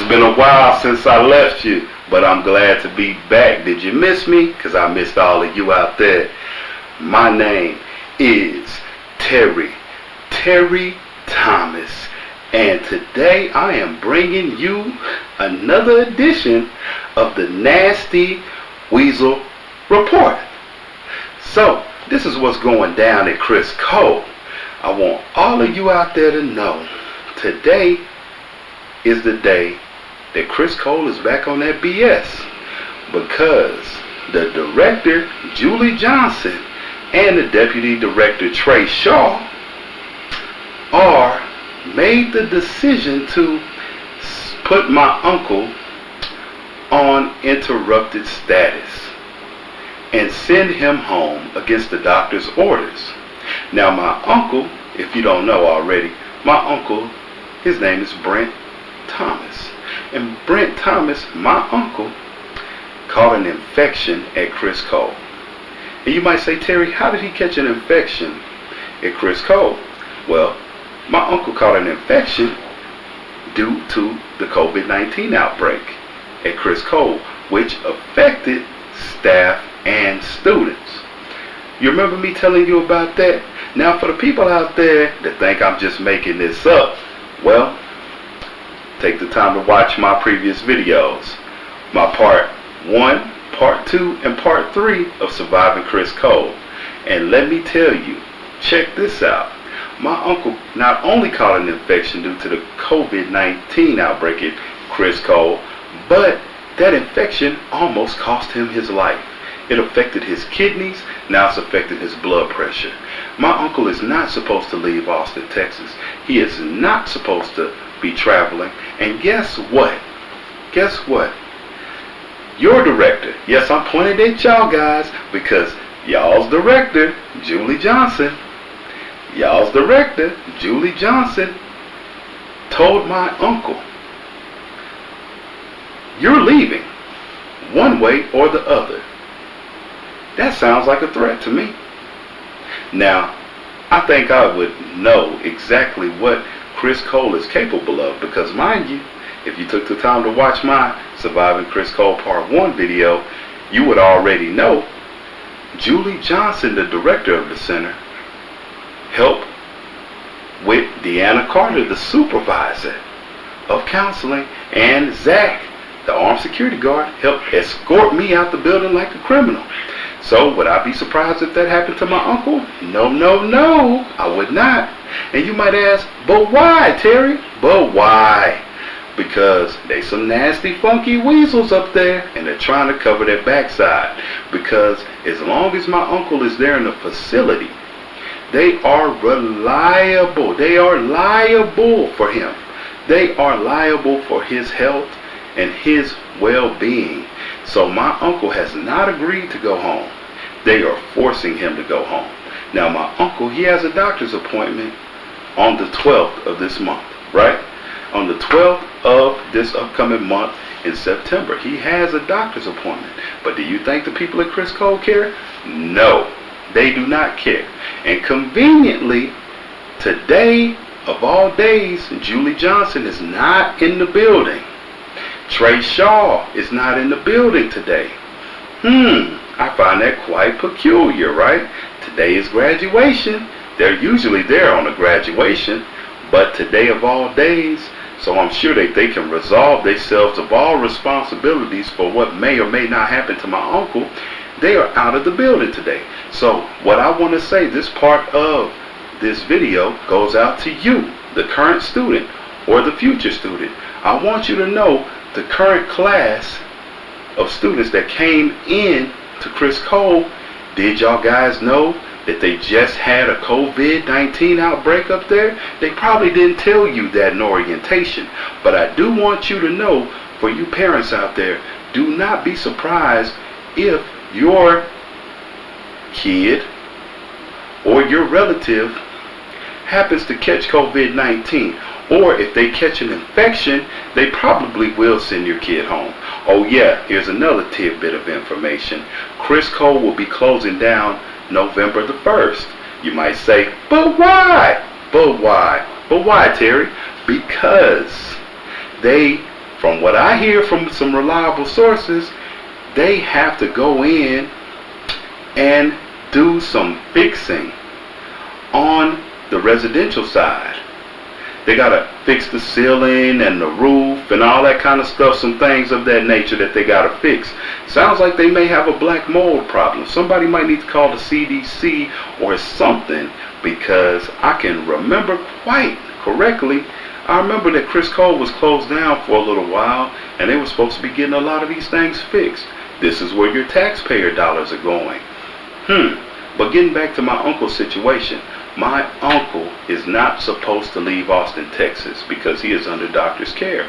been a while since I left you, but I'm glad to be back. Did you miss me? Because I missed all of you out there. My name is Terry Thomas, and today I am bringing you another edition of the Nasty Weasel Report. So, this is what's going down at Criss Cole. I want all of you out there to know today is the day that Criss Cole is back on that BS, because the director, Julie Johnson, and the deputy director, Trae Shaw, made the decision to put my uncle on interrupted status and send him home against the doctor's orders. Now, my uncle, if you don't know already, my uncle, his name is Brent Thomas. And Brent Thomas, my uncle, caught an infection at Criss Cole. And you might say, Terry, how did he catch an infection at Criss Cole? Well, my uncle caught an infection due to the COVID-19 outbreak at Criss Cole, which affected staff and students. You remember me telling you about that? Now, for the people out there that think I'm just making this up, well, take the time to watch my previous videos. My part 1, part 2, and part 3 of surviving Criss Cole. And let me tell you, check this out. My uncle not only caught an infection due to the COVID-19 outbreak at Criss Cole, but that infection almost cost him his life. It affected his kidneys, now it's affected his blood pressure. My uncle is not supposed to leave Austin, Texas. He is not supposed to be traveling. And guess what? Guess what? Your director, yes, I'm pointing at y'all guys, because y'all's director, Julie Johnson, told my uncle, you're leaving one way or the other. That sounds like a threat to me. Now, I think I would know exactly what Criss Cole is capable of, because mind you, if you took the time to watch my Surviving Criss Cole Part 1 video, you would already know Julie Johnson, the director of the center, helped with Dianna Carter, the supervisor of counseling, and Zach, the armed security guard, helped escort me out the building like a criminal. So, would I be surprised if that happened to my uncle? No, I would not. And you might ask, but why, Terry? But why? Because they some nasty, funky weasels up there, and they're trying to cover their backside. Because as long as my uncle is there in the facility, they are reliable. They are liable for him. They are liable for his health and his well-being. So my uncle has not agreed to go home. They are forcing him to go home. Now, my uncle, he has a doctor's appointment on the 12th of this month, right? On the 12th of this upcoming month in September, he has a doctor's appointment. But do you think the people at Criss Cole care? No, they do not care. And conveniently, today of all days, Julie Johnson is not in the building. Trae Shaw is not in the building today. I find that quite peculiar, right? Today is graduation. They're usually there on a graduation, but today of all days, so I'm sure that they can resolve themselves of all responsibilities for what may or may not happen to my uncle. They are out of the building today. So what I want to say, this part of this video goes out to you, the current student or the future student. I want you to know the current class of students that came in to Criss Cole. Did y'all guys know that they just had a COVID-19 outbreak up there? They probably didn't tell you that in orientation, but I do want you to know, for you parents out there, do not be surprised if your kid or your relative happens to catch COVID-19. Or if they catch an infection, they probably will send your kid home. Oh yeah, here's another tidbit of information. Criss Cole will be closing down November the 1st. You might say, but why? But why, Terry? Because they from what I hear from some reliable sources, they have to go in and do some fixing on the residential side. They gotta fix the ceiling and the roof and all that kind of stuff, some things of that nature that they gotta fix. Sounds like they may have a black mold problem. Somebody might need to call the CDC or something, because I can remember quite correctly, I remember that Criss Cole was closed down for a little while and they were supposed to be getting a lot of these things fixed. This is where your taxpayer dollars are going. But getting back to my uncle's situation, my uncle is not supposed to leave Austin, Texas, because he is under doctor's care.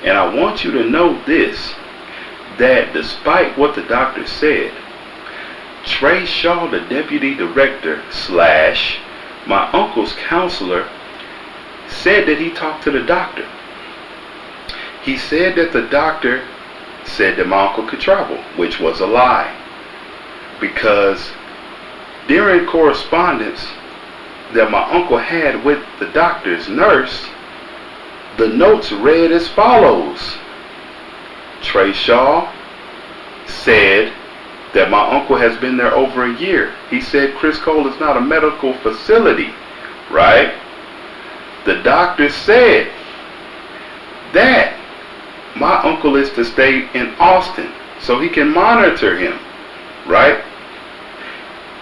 And I want you to know this, that despite what the doctor said, Trae Shaw, the deputy director / my uncle's counselor, said that he talked to the doctor. He said that the doctor said that my uncle could travel, which was a lie, because during correspondence that my uncle had with the doctor's nurse, the notes read as follows. Trae Shaw said that my uncle has been there over a year. He said Criss Cole is not a medical facility, right? The doctor said that my uncle is to stay in Austin so he can monitor him, right?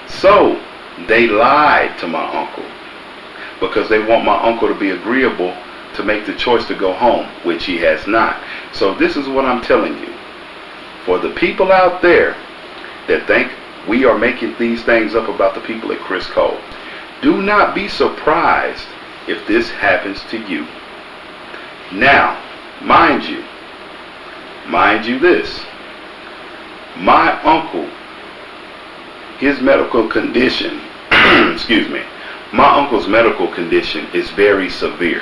So they lied to my uncle because they want my uncle to be agreeable to make the choice to go home, which he has not. So this is what I'm telling you. For the people out there that think we are making these things up about the people at Criss Cole, do not be surprised if this happens to you. Now, mind you this, my uncle, his medical condition, excuse me, my uncle's medical condition is very severe.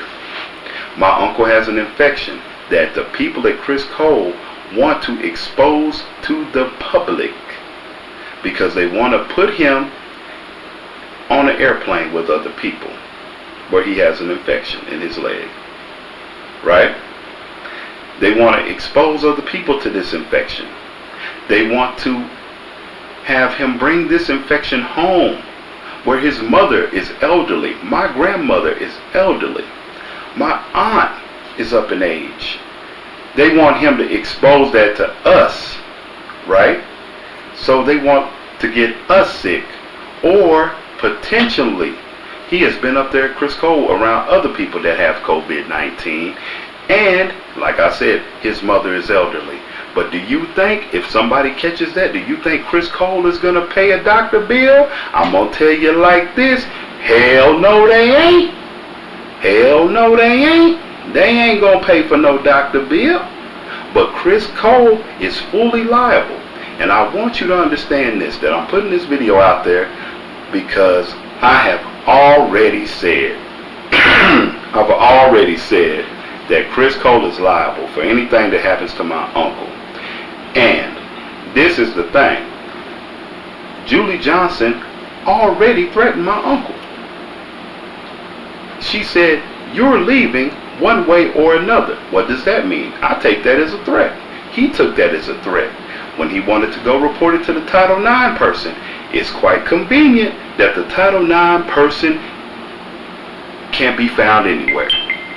My uncle has an infection that the people at Criss Cole want to expose to the public because they want to put him on an airplane with other people where he has an infection in his leg, right? They want to expose other people to this infection. They want to have him bring this infection home where his mother is elderly. My grandmother is elderly. My aunt is up in age. They want him to expose that to us, right? So they want to get us sick, or potentially he has been up there at Criss Cole around other people that have COVID-19, and like I said, his mother is elderly. But do you think if somebody catches that, do you think Criss Cole is going to pay a doctor bill? I'm going to tell you like this. Hell no they ain't. Hell no they ain't. They ain't going to pay for no doctor bill. But Criss Cole is fully liable. And I want you to understand this, that I'm putting this video out there because I have already said, that Criss Cole is liable for anything that happens to my uncle. And this is the thing. Julie Johnson already threatened my uncle. She said, you're leaving one way or another. What does that mean? I take that as a threat. He took that as a threat. When he wanted to go report it to the Title IX person, it's quite convenient that the Title IX person can't be found anywhere.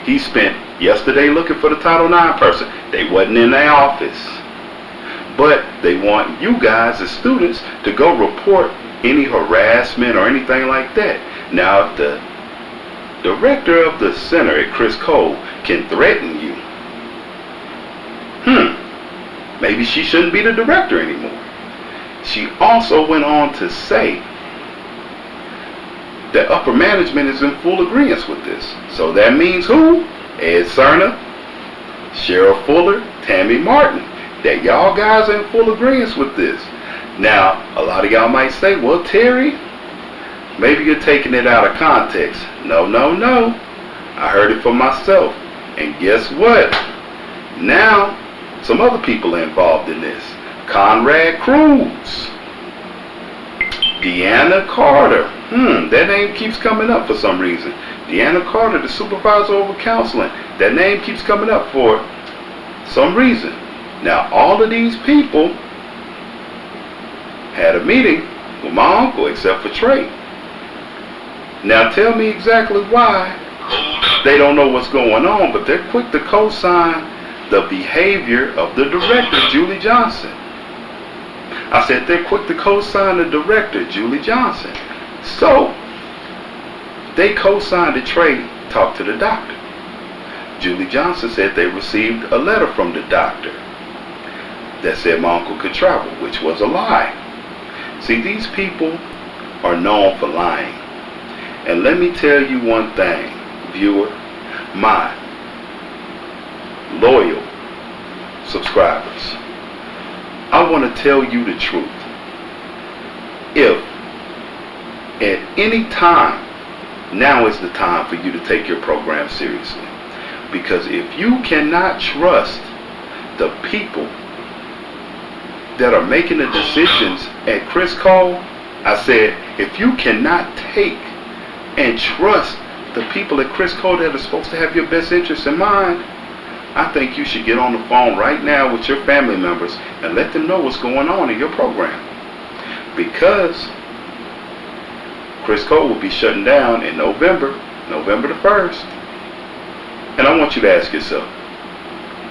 He spent yesterday looking for the Title IX person. They wasn't in their office. But they want you guys as students to go report any harassment or anything like that. Now, if the director of the center at Criss Cole can threaten you, maybe she shouldn't be the director anymore. She also went on to say that upper management is in full agreement with this. So that means who? Ed Cerna, Cheryl Fuller, Tammy Martin. That y'all guys are in full agreement with this. Now, a lot of y'all might say, well, Terry, maybe you're taking it out of context. No. I heard it for myself. And guess what? Now, some other people are involved in this. Conrad Cruise, Dianna Carter. That name keeps coming up for some reason. Dianna Carter, the supervisor over counseling. That name keeps coming up for some reason. Now, all of these people had a meeting with my uncle except for Trae. Now, tell me exactly why they don't know what's going on, but they're quick to co-sign the behavior of the director, Julie Johnson. I said they're quick to co-sign the director, Julie Johnson. So, they co-signed that Trae talked to the doctor. Julie Johnson said they received a letter from the doctor that said my uncle could travel, which was a lie. See, these people are known for lying. And let me tell you one thing, viewer, my loyal subscribers. I want to tell you the truth. If at any time, now is the time for you to take your program seriously. Because if you cannot trust the people that are making the decisions at Criss Cole, I said, if you cannot take and trust the people at Criss Cole that are supposed to have your best interests in mind, I think you should get on the phone right now with your family members and let them know what's going on in your program. Because Criss Cole will be shutting down in November the 1st. And I want you to ask yourself,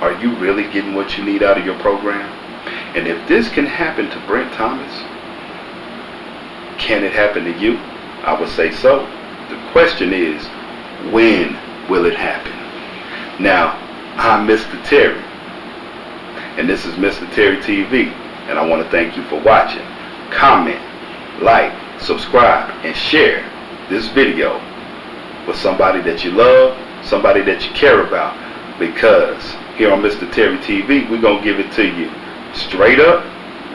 are you really getting what you need out of your program? And if this can happen to Brent Thomas, can it happen to you? I would say so. The question is, when will it happen? Now, I'm Mr. Terry, and this is MR.TerryTV, and I want to thank you for watching. Comment, like, subscribe, and share this video with somebody that you love, somebody that you care about, because here on MR.TerryTV, we're going to give it to you straight up,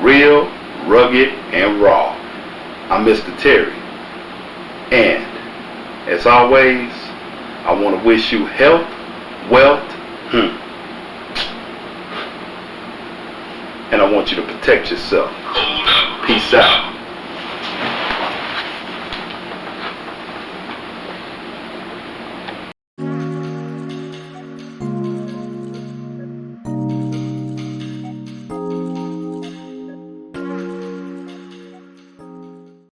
real, rugged, and raw. I'm Mr. Terry, and as always, I want to wish you health, wealth, and I want you to protect yourself. Peace out.